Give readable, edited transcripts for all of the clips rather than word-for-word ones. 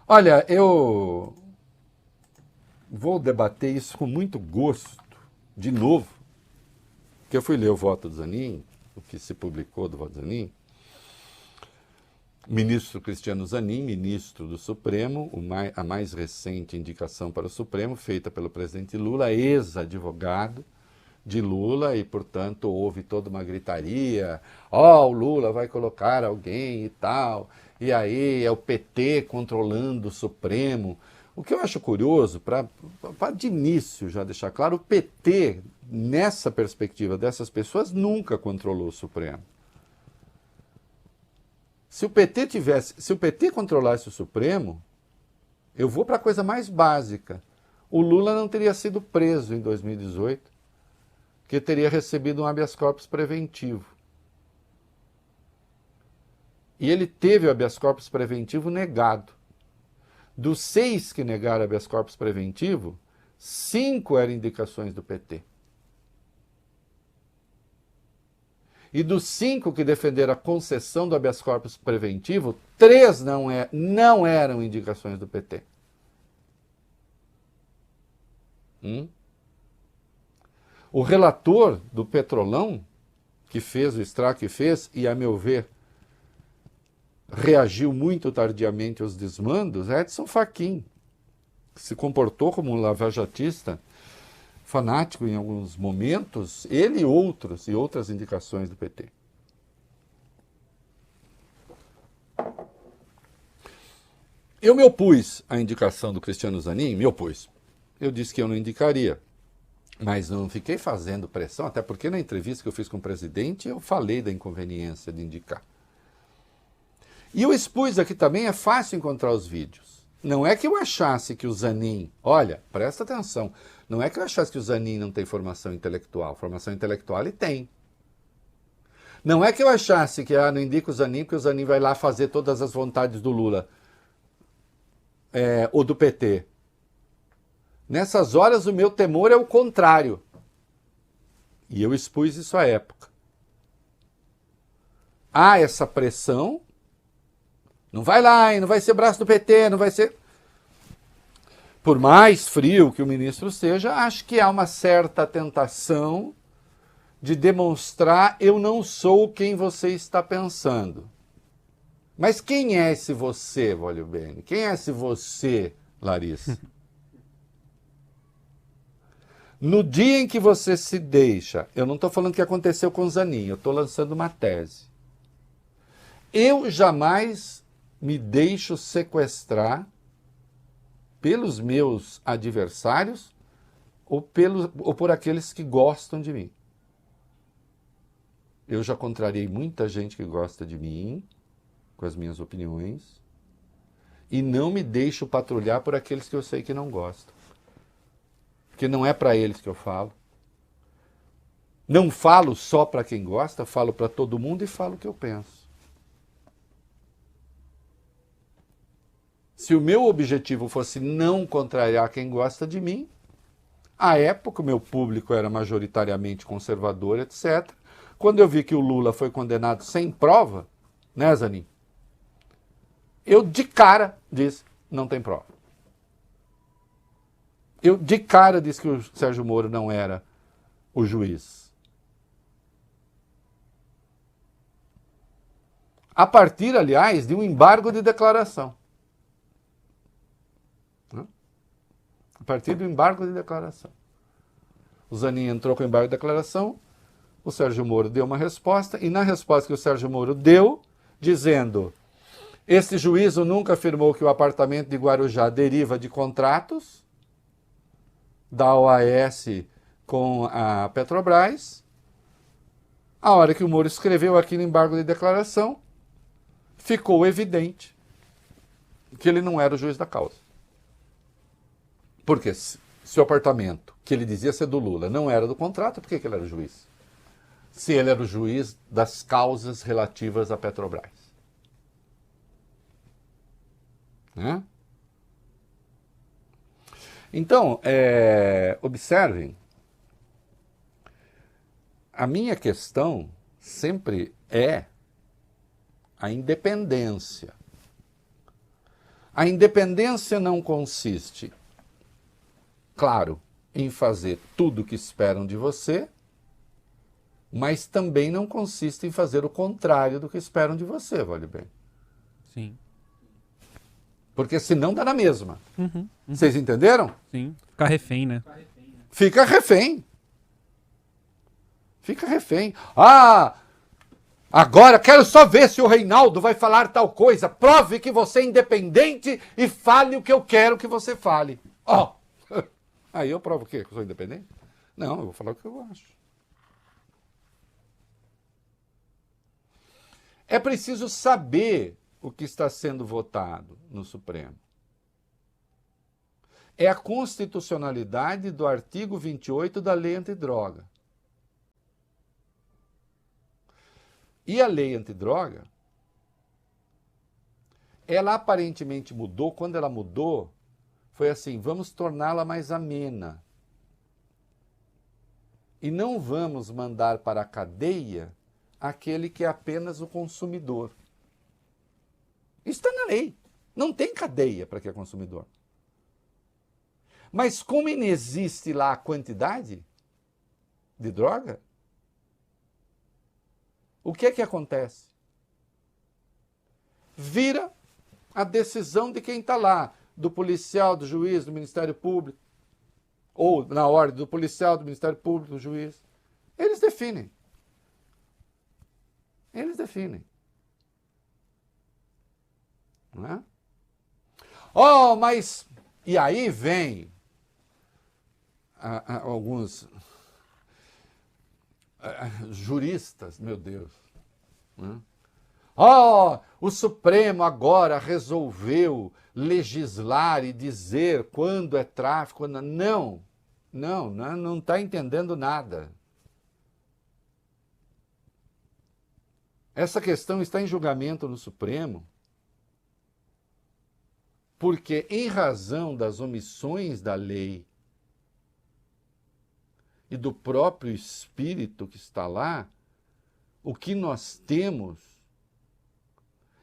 Olha, eu vou debater isso com muito gosto, de novo, porque eu fui ler o voto do Zanin, o que se publicou do voto do Zanin. Ministro Cristiano Zanin, ministro do Supremo, a mais recente indicação para o Supremo, feita pelo presidente Lula, ex-advogado de Lula, e, portanto, houve toda uma gritaria, o Lula vai colocar alguém e tal, e aí é o PT controlando o Supremo. O que eu acho curioso, para de início já deixar claro, o PT, nessa perspectiva dessas pessoas, nunca controlou o Supremo. Se o PT controlasse o Supremo, eu vou para a coisa mais básica. O Lula não teria sido preso em 2018, porque teria recebido um habeas corpus preventivo. E ele teve o habeas corpus preventivo negado. Dos 6 que negaram habeas corpus preventivo, 5 eram indicações do PT. E dos 5 que defenderam a concessão do habeas corpus preventivo, 3 não eram indicações do PT. O relator do Petrolão, que fez o estrago que fez, e a meu ver, reagiu muito tardiamente aos desmandos, Edson Fachin, que se comportou como um lavajatista fanático em alguns momentos, ele e outras indicações do PT. Eu me opus à indicação do Cristiano Zanin, me opus. Eu disse que eu não indicaria, mas não fiquei fazendo pressão, até porque na entrevista que eu fiz com o presidente eu falei da inconveniência de indicar. E eu expus aqui também, é fácil encontrar os vídeos. Não é que eu achasse que o Zanin... Olha, presta atenção. Não é que eu achasse que o Zanin não tem formação intelectual. Formação intelectual ele tem. Não é que eu achasse que não indico o Zanin porque o Zanin vai lá fazer todas as vontades do Lula. Ou do PT. Nessas horas o meu temor é o contrário. E eu expus isso à época. Há essa pressão... Não vai lá, hein? Não vai ser braço do PT, não vai ser... Por mais frio que o ministro seja, acho que há uma certa tentação de demonstrar eu não sou quem você está pensando. Mas quem é esse você, Voglio Bene? Quem é esse você, Larissa? No dia em que você se deixa... Eu não estou falando o que aconteceu com o Zanin, eu estou lançando uma tese. Eu jamais... me deixo sequestrar pelos meus adversários ou por aqueles que gostam de mim. Eu já contrariei muita gente que gosta de mim, com as minhas opiniões, e não me deixo patrulhar por aqueles que eu sei que não gostam. Porque não é para eles que eu falo. Não falo só para quem gosta, falo para todo mundo e falo o que eu penso. Se o meu objetivo fosse não contrariar quem gosta de mim, à época o meu público era majoritariamente conservador, etc. Quando eu vi que o Lula foi condenado sem prova, né, Zanin? Eu de cara disse, não tem prova. Eu de cara disse que o Sérgio Moro não era o juiz. A partir, aliás, de um embargo de declaração. A partir do embargo de declaração. O Zanin entrou com o embargo de declaração, o Sérgio Moro deu uma resposta, e na resposta que o Sérgio Moro deu, dizendo, este juízo nunca afirmou que o apartamento de Guarujá deriva de contratos da OAS com a Petrobras. A hora que o Moro escreveu aqui no embargo de declaração, ficou evidente que ele não era o juiz da causa. Porque se o apartamento, que ele dizia ser do Lula, não era do contrato, por que ele era o juiz? Se ele era o juiz das causas relativas à Petrobras. Né? Então, observem, a minha questão sempre é a independência. A independência não consiste, claro, em fazer tudo o que esperam de você, mas também não consiste em fazer o contrário do que esperam de você, vale bem. Sim. Porque senão dá na mesma. Uhum. Vocês entenderam? Sim. Ficar refém, né? Fica refém. Fica refém. Ah, agora quero só ver se o Reinaldo vai falar tal coisa. Prove que você é independente e fale o que eu quero que você fale. Ó. Oh. Aí eu provo o quê? Que eu sou independente? Não, eu vou falar o que eu acho. É preciso saber o que está sendo votado no Supremo. É a constitucionalidade do artigo 28 da Lei Antidroga. E a Lei Antidroga, ela aparentemente mudou. Quando ela mudou, foi assim, vamos torná-la mais amena. E não vamos mandar para a cadeia aquele que é apenas o consumidor. Isso está na lei. Não tem cadeia para quem é consumidor. Mas como inexiste lá a quantidade de droga, o que é que acontece? Vira a decisão de quem está lá, do policial, do juiz, do Ministério Público, ou na ordem do policial, do Ministério Público, do juiz. Eles definem. Eles definem. Não é? Oh, mas... E aí vem alguns juristas, meu Deus. Né? Oh, o Supremo agora resolveu legislar e dizer quando é tráfico, quando... Não está entendendo nada. Essa questão está em julgamento no Supremo porque, em razão das omissões da lei e do próprio espírito que está lá, o que nós temos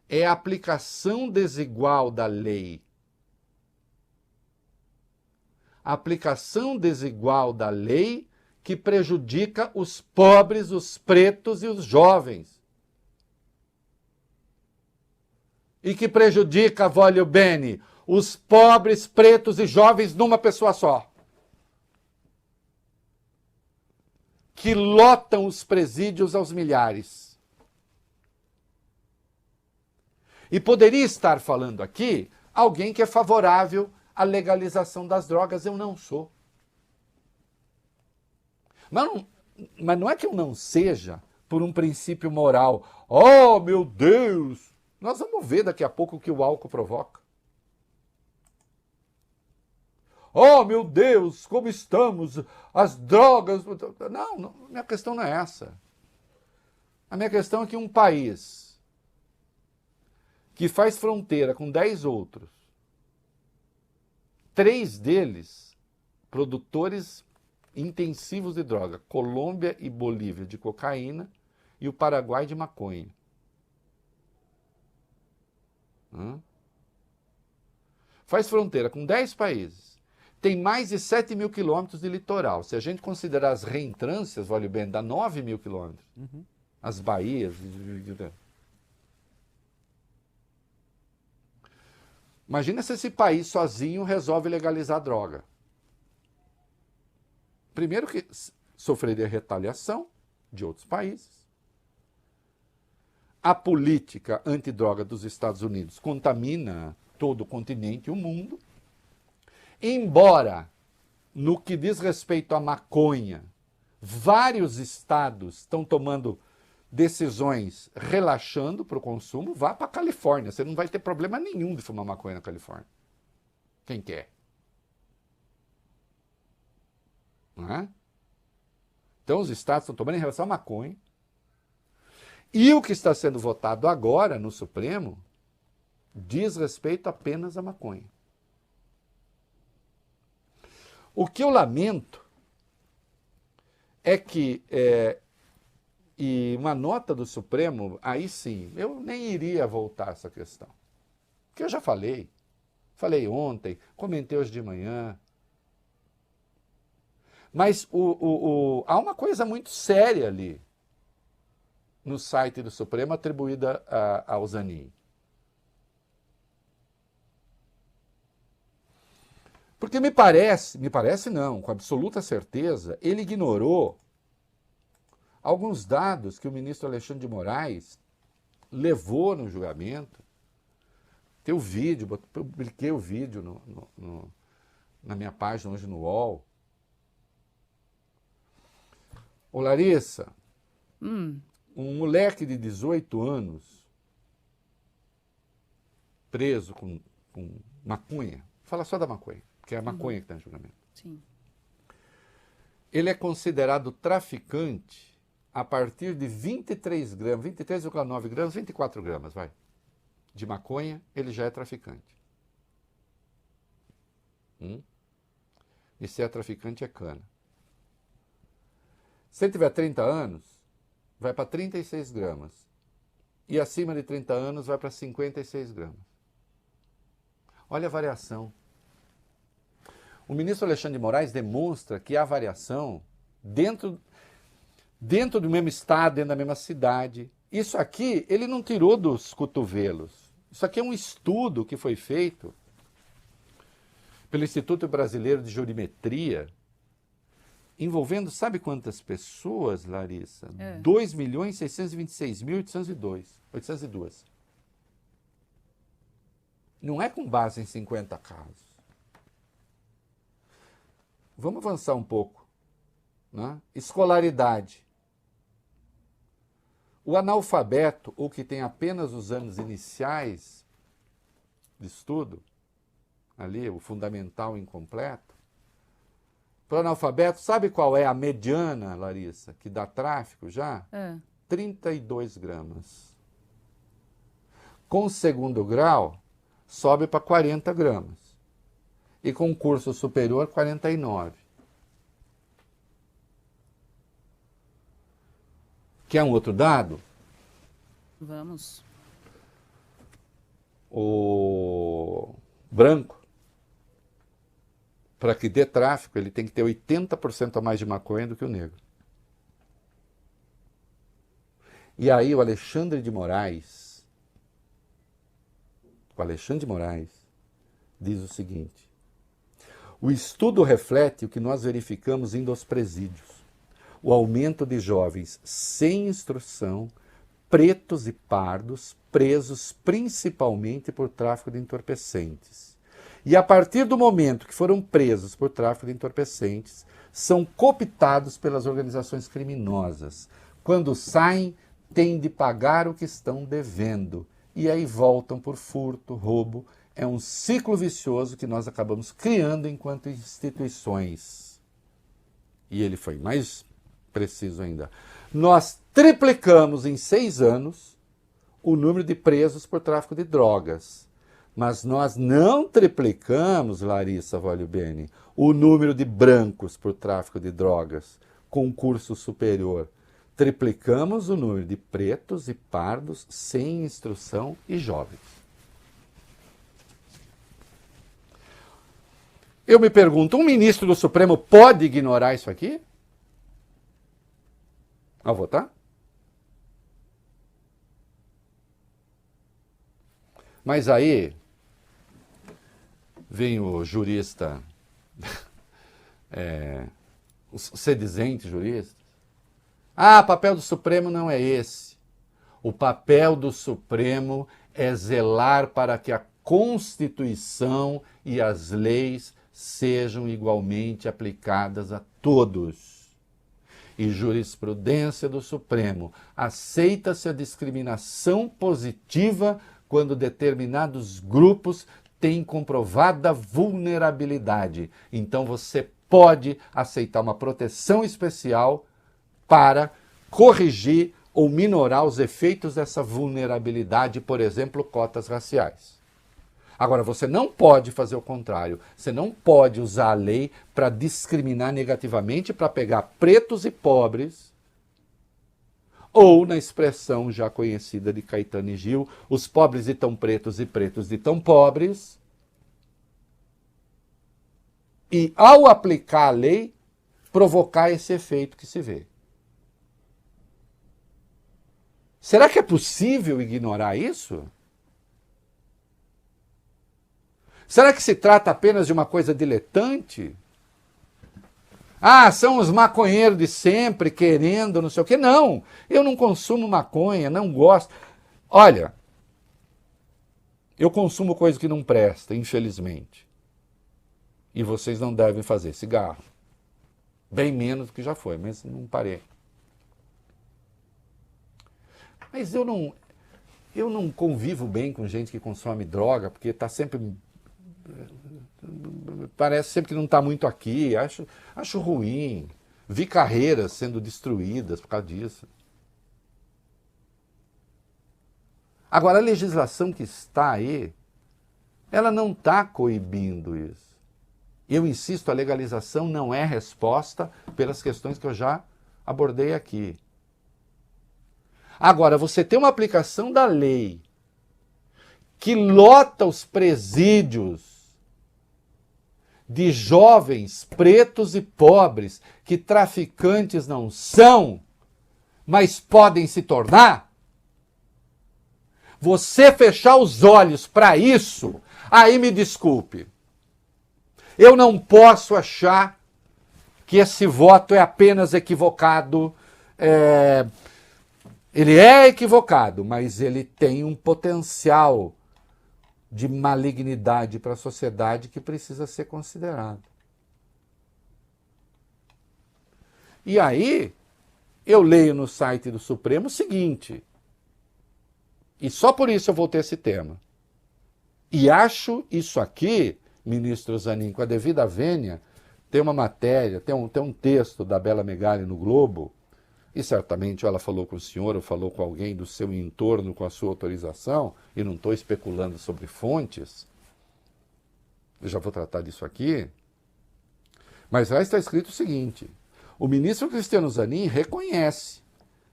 é a aplicação desigual da lei. A aplicação desigual da lei que prejudica os pobres, os pretos e os jovens. E que prejudica, voglio bene, os pobres, pretos e jovens numa pessoa só. Que lotam os presídios aos milhares. E poderia estar falando aqui alguém que é favorável à legalização das drogas. Eu não sou. Mas não é que eu não seja por um princípio moral. Oh, meu Deus! Nós vamos ver daqui a pouco o que o álcool provoca. Oh, meu Deus, como estamos? As drogas... Não, minha questão não é essa. A minha questão é que um país que faz fronteira com 10 outros, 3 deles produtores intensivos de droga, Colômbia e Bolívia de cocaína e o Paraguai de maconha. Faz fronteira com 10 países. Tem mais de 7 mil quilômetros de litoral. Se a gente considerar as reentrâncias, vale bem, dá 9 mil quilômetros. Uhum. As baías. Imagina se esse país sozinho resolve legalizar droga. Primeiro que sofreria retaliação de outros países. A política antidroga dos Estados Unidos contamina todo o continente e o mundo. Embora, no que diz respeito à maconha, vários estados estão tomando decisões relaxando para o consumo, vá para a Califórnia. Você não vai ter problema nenhum de fumar maconha na Califórnia. Quem quer? Não é? Então, os estados estão tomando em relação à maconha. E o que está sendo votado agora no Supremo diz respeito apenas à maconha. O que eu lamento é que, e uma nota do Supremo, aí sim, eu nem iria voltar a essa questão. Porque eu já falei, falei ontem, comentei hoje de manhã. Mas há uma coisa muito séria ali no site do Supremo atribuída ao Zanin. Porque me parece não, com absoluta certeza, ele ignorou alguns dados que o ministro Alexandre de Moraes levou no julgamento. Tem o vídeo, publiquei o vídeo na minha página hoje no UOL. Ô Larissa, um moleque de 18 anos, preso com maconha, fala só da maconha, porque é a maconha que está em julgamento. Sim. Ele é considerado traficante a partir de 23 gramas, 23,9 gramas, 24 gramas, vai, de maconha, ele já é traficante. E se é traficante é cana. Se ele tiver 30 anos, vai para 36 gramas. E acima de 30 anos, vai para 56 gramas. Olha a variação. O ministro Alexandre de Moraes demonstra que há variação dentro do mesmo estado, dentro da mesma cidade. Isso aqui, ele não tirou dos cotovelos. Isso aqui é um estudo que foi feito pelo Instituto Brasileiro de Jurimetria, envolvendo, sabe quantas pessoas, Larissa? 2.626.802. Não é com base em 50 casos. Vamos avançar um pouco. Né? Escolaridade. O analfabeto, ou que tem apenas os anos iniciais de estudo, ali, o fundamental incompleto, para o analfabeto, sabe qual é a mediana, Larissa, que dá tráfico já? 32 gramas. Com o segundo grau, sobe para 40 gramas. E com curso superior, 49. Quer um outro dado? Vamos. O branco, para que dê tráfico, ele tem que ter 80% a mais de maconha do que o negro. E aí o Alexandre de Moraes diz o seguinte: o estudo reflete o que nós verificamos indo aos presídios. O aumento de jovens sem instrução, pretos e pardos, presos principalmente por tráfico de entorpecentes. E a partir do momento que foram presos por tráfico de entorpecentes, são cooptados pelas organizações criminosas. Quando saem, têm de pagar o que estão devendo. E aí voltam por furto, roubo. É um ciclo vicioso que nós acabamos criando enquanto instituições. E ele foi mais preciso ainda. Nós triplicamos em 6 anos o número de presos por tráfico de drogas. Mas nós não triplicamos, Larissa Voglio-Bene, o número de brancos por tráfico de drogas com curso superior. Triplicamos o número de pretos e pardos sem instrução e jovens. Eu me pergunto, um ministro do Supremo pode ignorar isso aqui? Ao votar? Mas aí vem o jurista, os sedizentes juristas. Papel do Supremo não é esse. O papel do Supremo é zelar para que a Constituição e as leis sejam igualmente aplicadas a todos. E jurisprudência do Supremo, aceita-se a discriminação positiva quando determinados grupos têm comprovada vulnerabilidade. Então você pode aceitar uma proteção especial para corrigir ou minorar os efeitos dessa vulnerabilidade, por exemplo, cotas raciais. Agora, você não pode fazer o contrário. Você não pode usar a lei para discriminar negativamente, para pegar pretos e pobres, ou, na expressão já conhecida de Caetano e Gil, os pobres de tão pretos e pretos de tão pobres, e, ao aplicar a lei, provocar esse efeito que se vê. Será que é possível ignorar isso? Será que se trata apenas de uma coisa diletante? Ah, são os maconheiros de sempre querendo não sei o quê. Não, eu não consumo maconha, não gosto. Olha, eu consumo coisa que não presta, infelizmente. E vocês não devem fazer cigarro. Bem menos do que já foi, mas não parei. Mas eu não convivo bem com gente que consome droga, porque está sempre... Parece sempre que não está muito aqui. Acho ruim. Vi carreiras sendo destruídas por causa disso. Agora, a legislação que está aí, ela não está coibindo isso. Eu insisto, a legalização não é resposta pelas questões que eu já abordei aqui. Agora, você tem uma aplicação da lei que lota os presídios de jovens pretos e pobres que traficantes não são, mas podem se tornar. Você fechar os olhos para isso, aí me desculpe. Eu não posso achar que esse voto é apenas equivocado. Ele é equivocado, mas ele tem um potencial de malignidade para a sociedade que precisa ser considerado. E aí, eu leio no site do Supremo o seguinte, e só por isso eu voltei a esse tema, e acho isso aqui, ministro Zanin, com a devida vênia, tem uma matéria, tem um texto da Bela Megali no Globo, e certamente ela falou com o senhor ou falou com alguém do seu entorno com a sua autorização, e não estou especulando sobre fontes, eu já vou tratar disso aqui, mas lá está escrito o seguinte, o ministro Cristiano Zanin reconhece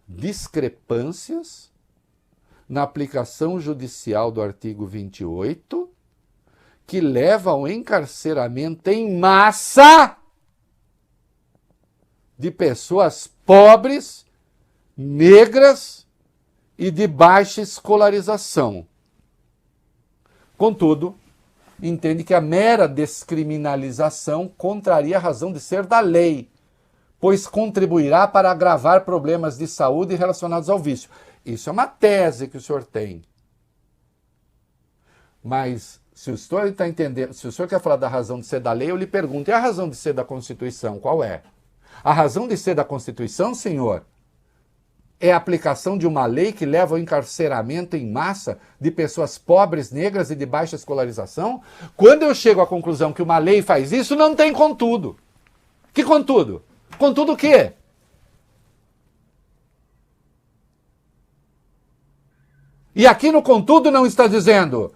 discrepâncias na aplicação judicial do artigo 28, que leva ao encarceramento em massa de pessoas pobres, negras e de baixa escolarização. Contudo, entende que a mera descriminalização contraria a razão de ser da lei, pois contribuirá para agravar problemas de saúde relacionados ao vício. Isso é uma tese que o senhor tem. Mas, se o senhor está entendendo, se o senhor quer falar da razão de ser da lei, eu lhe pergunto, e a razão de ser da Constituição, qual é? A razão de ser da Constituição, senhor, é a aplicação de uma lei que leva ao encarceramento em massa de pessoas pobres, negras e de baixa escolarização? Quando eu chego à conclusão que uma lei faz isso, não tem contudo. Que contudo? Contudo o quê? E aqui no contudo não está dizendo...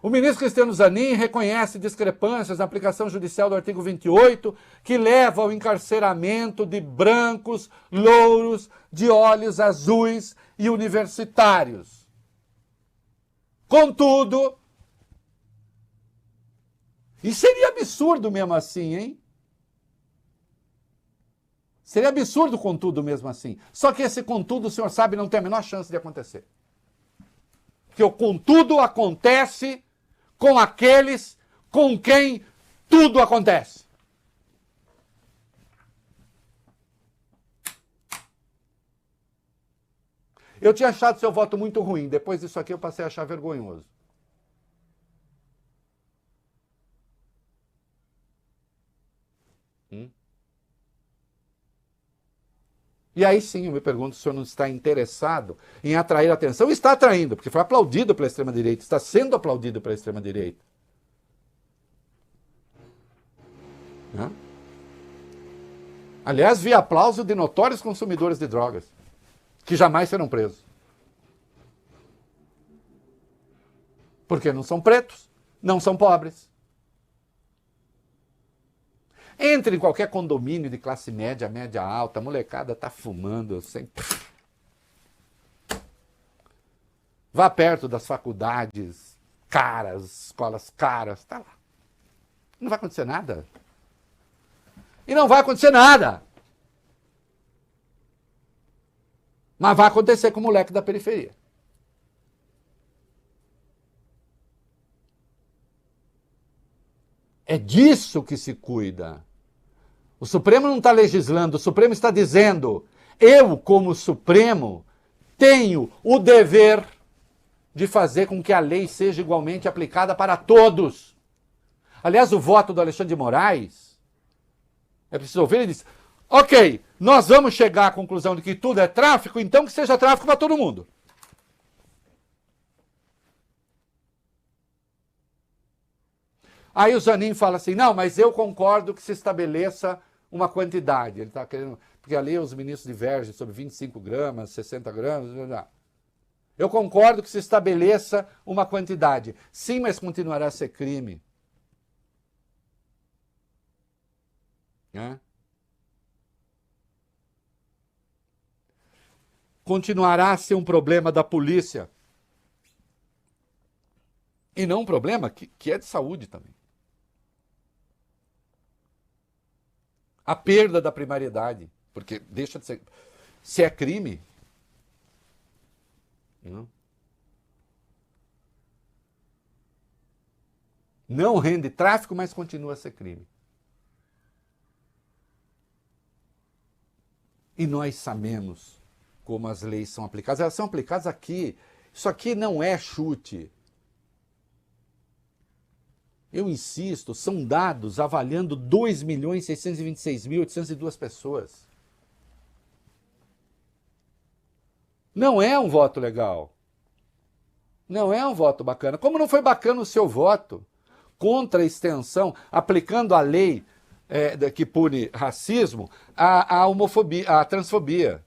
o ministro Cristiano Zanin reconhece discrepâncias na aplicação judicial do artigo 28 que leva ao encarceramento de brancos, louros, de olhos azuis e universitários. Contudo, e seria absurdo mesmo assim, hein? Seria absurdo contudo mesmo assim. Só que esse contudo, o senhor sabe, não tem a menor chance de acontecer. Porque o contudo acontece com aqueles com quem tudo acontece. Eu tinha achado seu voto muito ruim. Depois disso aqui eu passei a achar vergonhoso. E aí sim, eu me pergunto se o senhor não está interessado em atrair a atenção. Está atraindo, porque foi aplaudido pela extrema-direita, está sendo aplaudido pela extrema-direita. Aliás, vi aplauso de notórios consumidores de drogas, que jamais serão presos. Porque não são pretos, não são pobres. Entre em qualquer condomínio de classe média, média alta, a molecada tá fumando sem... Vá perto das faculdades caras, escolas caras, tá lá. Não vai acontecer nada. E não vai acontecer nada. Mas vai acontecer com o moleque da periferia. É disso que se cuida. O Supremo não está legislando, o Supremo está dizendo: eu, como Supremo, tenho o dever de fazer com que a lei seja igualmente aplicada para todos. Aliás, o voto do Alexandre de Moraes, é preciso ouvir, ele diz: ok, nós vamos chegar à conclusão de que tudo é tráfico, então que seja tráfico para todo mundo. Aí o Zanin fala assim: não, mas eu concordo que se estabeleça uma quantidade. Ele está querendo, porque ali os ministros divergem sobre 25 gramas, 60 gramas, blá, blá. Eu concordo que se estabeleça uma quantidade. Sim, mas continuará a ser crime. Né? Continuará a ser um problema da polícia. E não um problema que é de saúde também. A perda da primariedade, porque deixa de ser... Se é crime... Não rende tráfico, mas continua a ser crime. E nós sabemos como as leis são aplicadas. Elas são aplicadas aqui. Isso aqui não é chute. Eu insisto, são dados avaliando 2.626.802 pessoas. Não é um voto legal. Não é um voto bacana. Como não foi bacana o seu voto contra a extensão, aplicando a lei que pune racismo, a homofobia, a transfobia.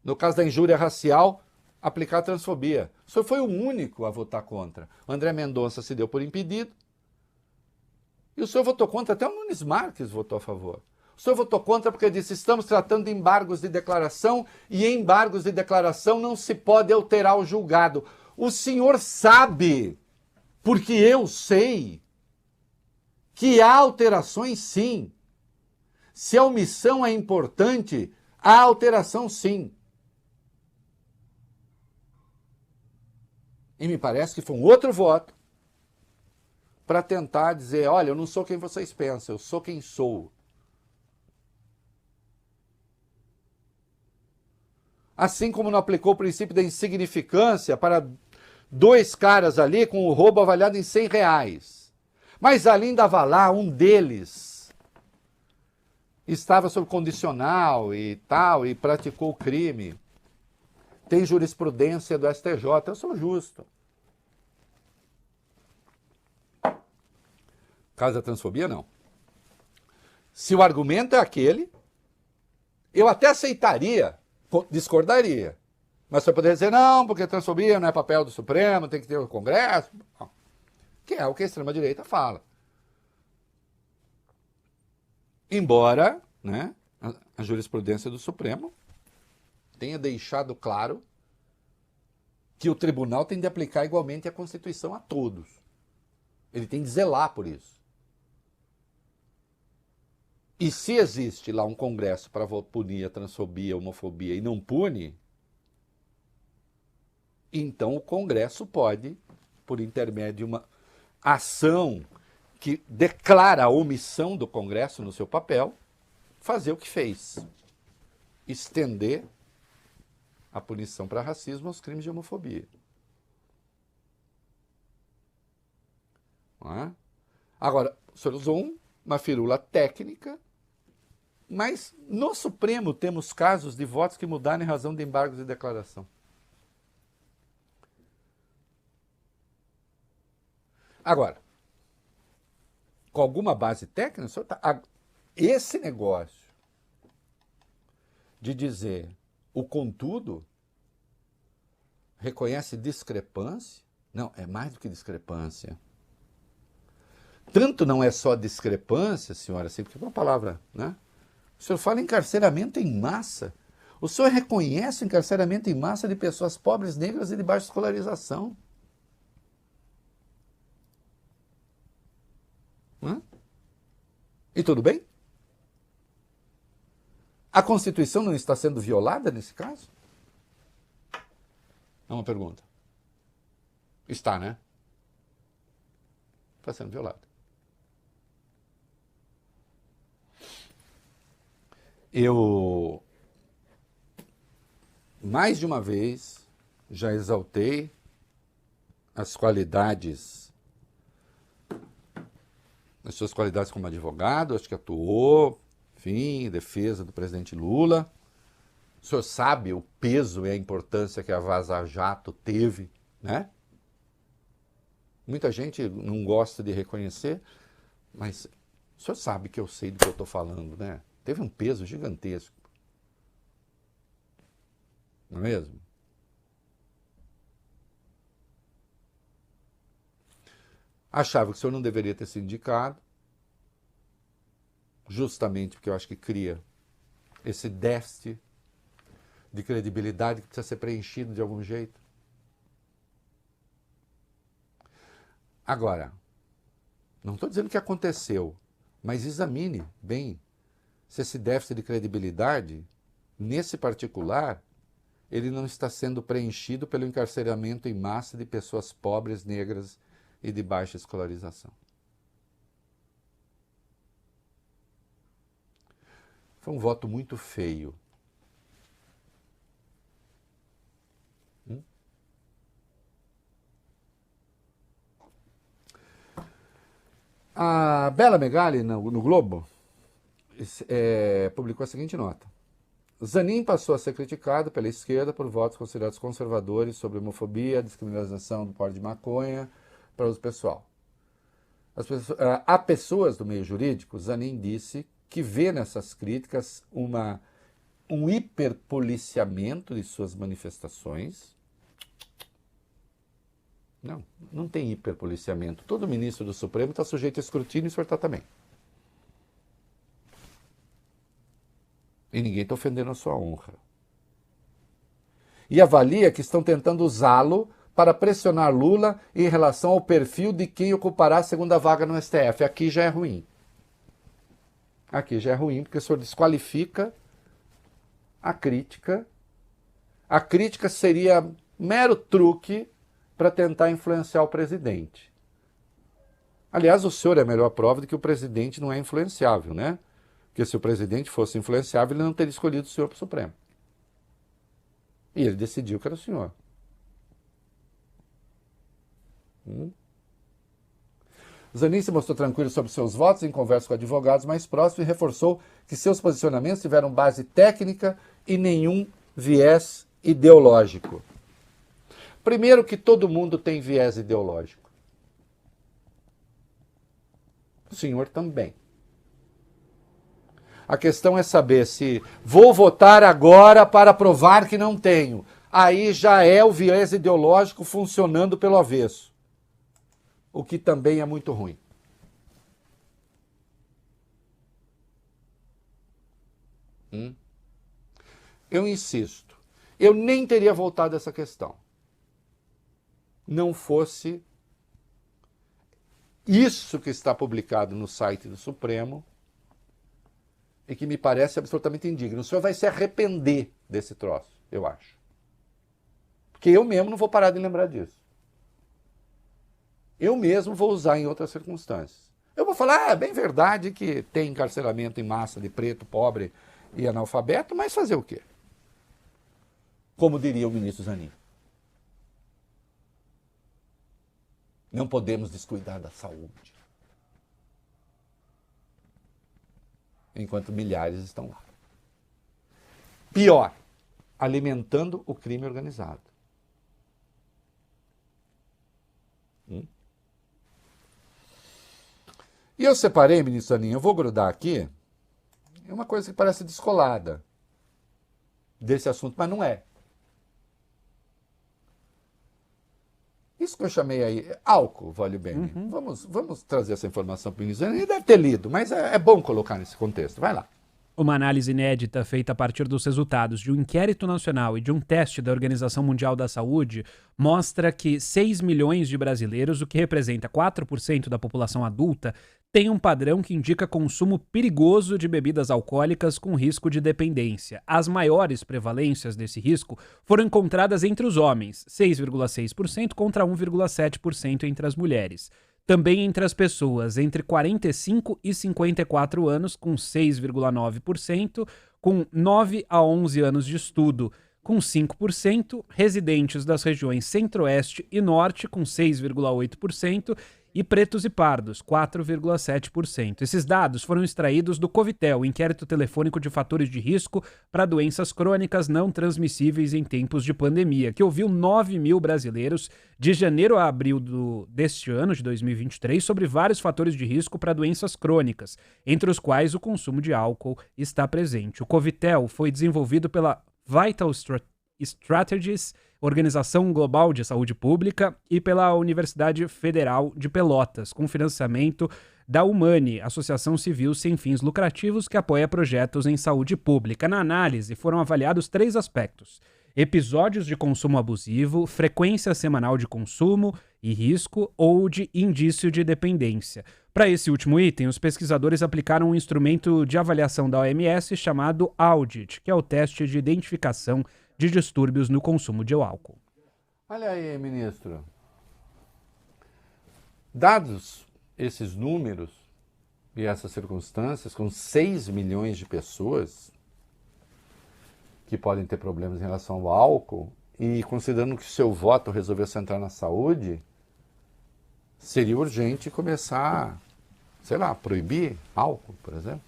No caso da injúria racial, aplicar a transfobia. O senhor foi o único a votar contra. O André Mendonça se deu por impedido. E o senhor votou contra, até o Nunes Marques votou a favor. O senhor votou contra porque disse: estamos tratando de embargos de declaração e em embargos de declaração não se pode alterar o julgado. O senhor sabe, porque eu sei, que há alterações sim. Se a omissão é importante, há alteração sim. E me parece que foi um outro voto para tentar dizer: olha, eu não sou quem vocês pensam, eu sou quem sou. Assim como não aplicou o princípio da insignificância para 2 caras ali com o roubo avaliado em R$100. Mas além da lá, um deles estava sob condicional e tal, e praticou o crime. Tem jurisprudência do STJ, eu sou justo. Caso da transfobia, não. Se o argumento é aquele, eu até aceitaria, discordaria. Mas você poderia dizer: não, porque transfobia não é papel do Supremo, tem que ter o Congresso. Não. Que é o que a extrema-direita fala. Embora, né, a jurisprudência do Supremo tenha deixado claro que o tribunal tem de aplicar igualmente a Constituição a todos. Ele tem de zelar por isso. E se existe lá um Congresso para punir a transfobia, a homofobia e não pune, então o Congresso pode, por intermédio de uma ação que declara a omissão do Congresso no seu papel, fazer o que fez: estender a punição para racismo aos crimes de homofobia. Não é? Agora, o senhor usou uma firula técnica, mas no Supremo temos casos de votos que mudaram em razão de embargos de declaração. Agora, com alguma base técnica, o senhor esse negócio de dizer o contudo reconhece discrepância? Não, é mais do que discrepância. Tanto não é só discrepância, senhora, assim, porque é uma palavra, né? O senhor fala em encarceramento em massa. O senhor reconhece o encarceramento em massa de pessoas pobres, negras e de baixa escolarização. E tudo bem? A Constituição não está sendo violada nesse caso? É uma pergunta. Está, né? Está sendo violada. Eu, mais de uma vez, já exaltei as suas qualidades como advogado, acho que atuou, enfim, em defesa do presidente Lula. O senhor sabe o peso e a importância que a Vaza Jato teve, né? Muita gente não gosta de reconhecer, mas o senhor sabe que eu sei do que eu estou falando, né? Teve um peso gigantesco. Não é mesmo? Achava que o senhor não deveria ter sido indicado, justamente porque eu acho que cria esse déficit de credibilidade que precisa ser preenchido de algum jeito. Agora, não estou dizendo que aconteceu, mas examine bem se esse déficit de credibilidade, nesse particular, ele não está sendo preenchido pelo encarceramento em massa de pessoas pobres, negras e de baixa escolarização. Foi um voto muito feio. A Bela Megali, no Globo, publicou a seguinte nota. Zanin passou a ser criticado pela esquerda por votos considerados conservadores sobre homofobia, discriminação do porte de maconha para uso pessoal. Há pessoas do meio jurídico, Zanin disse, que vê nessas críticas um hiperpoliciamento de suas manifestações. Não tem hiperpoliciamento. Todo ministro do Supremo está sujeito a escrutínio e o senhor está também. E ninguém está ofendendo a sua honra. E avalia que estão tentando usá-lo para pressionar Lula em relação ao perfil de quem ocupará a segunda vaga no STF. Aqui já é ruim. Aqui já é ruim, porque o senhor desqualifica a crítica. A crítica seria mero truque para tentar influenciar o presidente. Aliás, o senhor é a melhor prova de que o presidente não é influenciável, né? Porque se o presidente fosse influenciável, ele não teria escolhido o senhor para o Supremo. E ele decidiu que era o senhor. Zanin se mostrou tranquilo sobre seus votos em conversa com advogados mais próximos e reforçou que seus posicionamentos tiveram base técnica e nenhum viés ideológico. Primeiro que todo mundo tem viés ideológico. O senhor também. A questão é saber se vou votar agora para provar que não tenho. Aí já é o viés ideológico funcionando pelo avesso. O que também é muito ruim. Eu insisto, eu nem teria voltado essa questão. Não fosse isso que está publicado no site do Supremo e que me parece absolutamente indigno. O senhor vai se arrepender desse troço, eu acho. Porque eu mesmo não vou parar de lembrar disso. Eu mesmo vou usar em outras circunstâncias. Eu vou falar, é bem verdade que tem encarceramento em massa de preto, pobre e analfabeto, mas fazer o quê? Como diria o ministro Zanin. Não podemos descuidar da saúde. Enquanto milhares estão lá. Pior, alimentando o crime organizado. E eu separei, ministro Zanin, eu vou grudar aqui, é uma coisa que parece descolada desse assunto, mas não é. Isso que eu chamei aí, álcool, vale bem. Vamos trazer essa informação para o ministro Zanin. Ele deve ter lido, mas é bom colocar nesse contexto. Vai lá. Uma análise inédita feita a partir dos resultados de um inquérito nacional e de um teste da Organização Mundial da Saúde mostra que 6 milhões de brasileiros, o que representa 4% da população adulta, tem um padrão que indica consumo perigoso de bebidas alcoólicas com risco de dependência. As maiores prevalências desse risco foram encontradas entre os homens, 6,6% contra 1,7% entre as mulheres. Também entre as pessoas entre 45 e 54 anos, com 6,9%, com 9 a 11 anos de estudo, com 5%, residentes das regiões Centro-Oeste e Norte, com 6,8%, e pretos e pardos, 4,7%. Esses dados foram extraídos do Covitel, inquérito telefônico de fatores de risco para doenças crônicas não transmissíveis em tempos de pandemia, que ouviu 9 mil brasileiros de janeiro a abril deste ano, de 2023, sobre vários fatores de risco para doenças crônicas, entre os quais o consumo de álcool está presente. O Covitel foi desenvolvido pela Vital Strategies, Organização Global de Saúde Pública, e pela Universidade Federal de Pelotas, com financiamento da Humane, Associação Civil Sem Fins Lucrativos que apoia projetos em saúde pública. Na análise foram avaliados 3 aspectos: episódios de consumo abusivo, frequência semanal de consumo e risco ou de indício de dependência. Para esse último item, os pesquisadores aplicaram um instrumento de avaliação da OMS chamado AUDIT, que é o teste de identificação de distúrbios no consumo de álcool. Olha aí, ministro. Dados esses números e essas circunstâncias, com 6 milhões de pessoas que podem ter problemas em relação ao álcool, e considerando que o seu voto resolvesse entrar na saúde, seria urgente começar, sei lá, proibir álcool, por exemplo.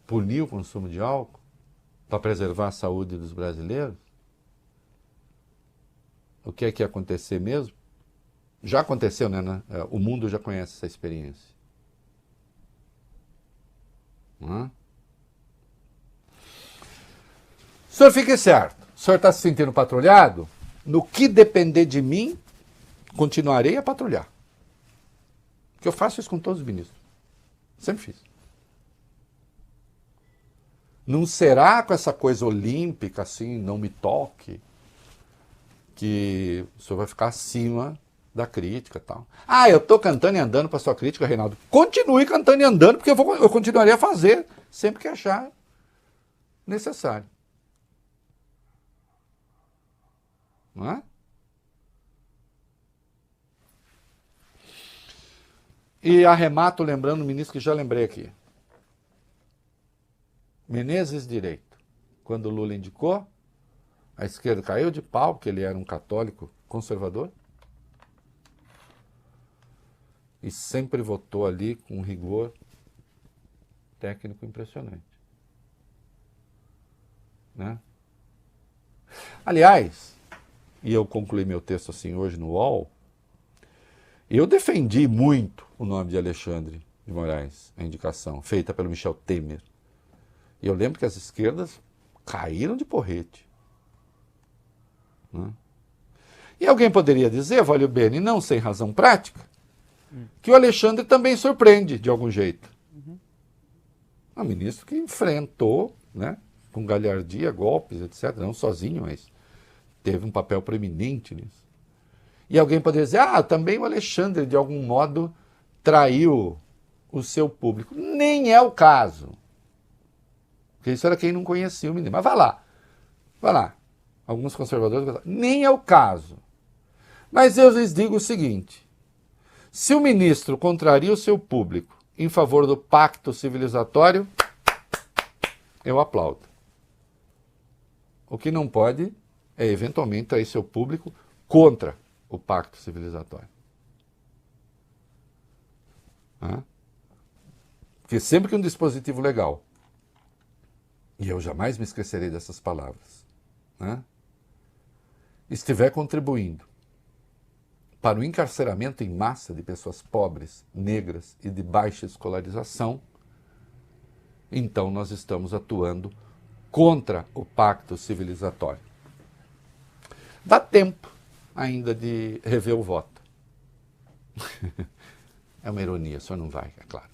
Punir o consumo de álcool para preservar a saúde dos brasileiros. O que é que ia acontecer mesmo? Já aconteceu, né? O mundo já conhece essa experiência. Não é? O senhor fique certo. O senhor está se sentindo patrulhado? No que depender de mim, continuarei a patrulhar. Porque eu faço isso com todos os ministros. Sempre fiz. Não será com essa coisa olímpica, assim, não me toque, que o senhor vai ficar acima da crítica e tal. Ah, eu estou cantando e andando para sua crítica, Reinaldo. Continue cantando e andando, porque eu continuarei a fazer sempre que achar necessário. Não é? E arremato lembrando o ministro que já lembrei aqui. Menezes Direito. Quando o Lula indicou, a esquerda caiu de pau, porque ele era um católico conservador. E sempre votou ali com um rigor técnico impressionante. Né? Aliás, e eu concluí meu texto assim hoje no UOL, eu defendi muito o nome de Alexandre de Moraes, a indicação, feita pelo Michel Temer. E eu lembro que as esquerdas caíram de porrete. Né? E alguém poderia dizer, Valio Bene, não sem razão prática, que o Alexandre também surpreende de algum jeito. Um ministro que enfrentou, né, com galhardia, golpes, etc. Não sozinho, mas teve um papel preeminente nisso. E alguém poderia dizer, também o Alexandre, de algum modo, traiu o seu público. Nem é o caso. Porque isso era quem não conhecia o menino. Mas vai lá. Alguns conservadores, nem é o caso. Mas eu lhes digo o seguinte, se o ministro contraria o seu público em favor do pacto civilizatório, eu aplaudo. O que não pode é, eventualmente, trair seu público contra o pacto civilizatório. Porque sempre que um dispositivo legal, e eu jamais me esquecerei dessas palavras, estiver contribuindo para o encarceramento em massa de pessoas pobres, negras e de baixa escolarização, então nós estamos atuando contra o pacto civilizatório. Dá tempo ainda de rever o voto. É uma ironia, o senhor não vai, é claro.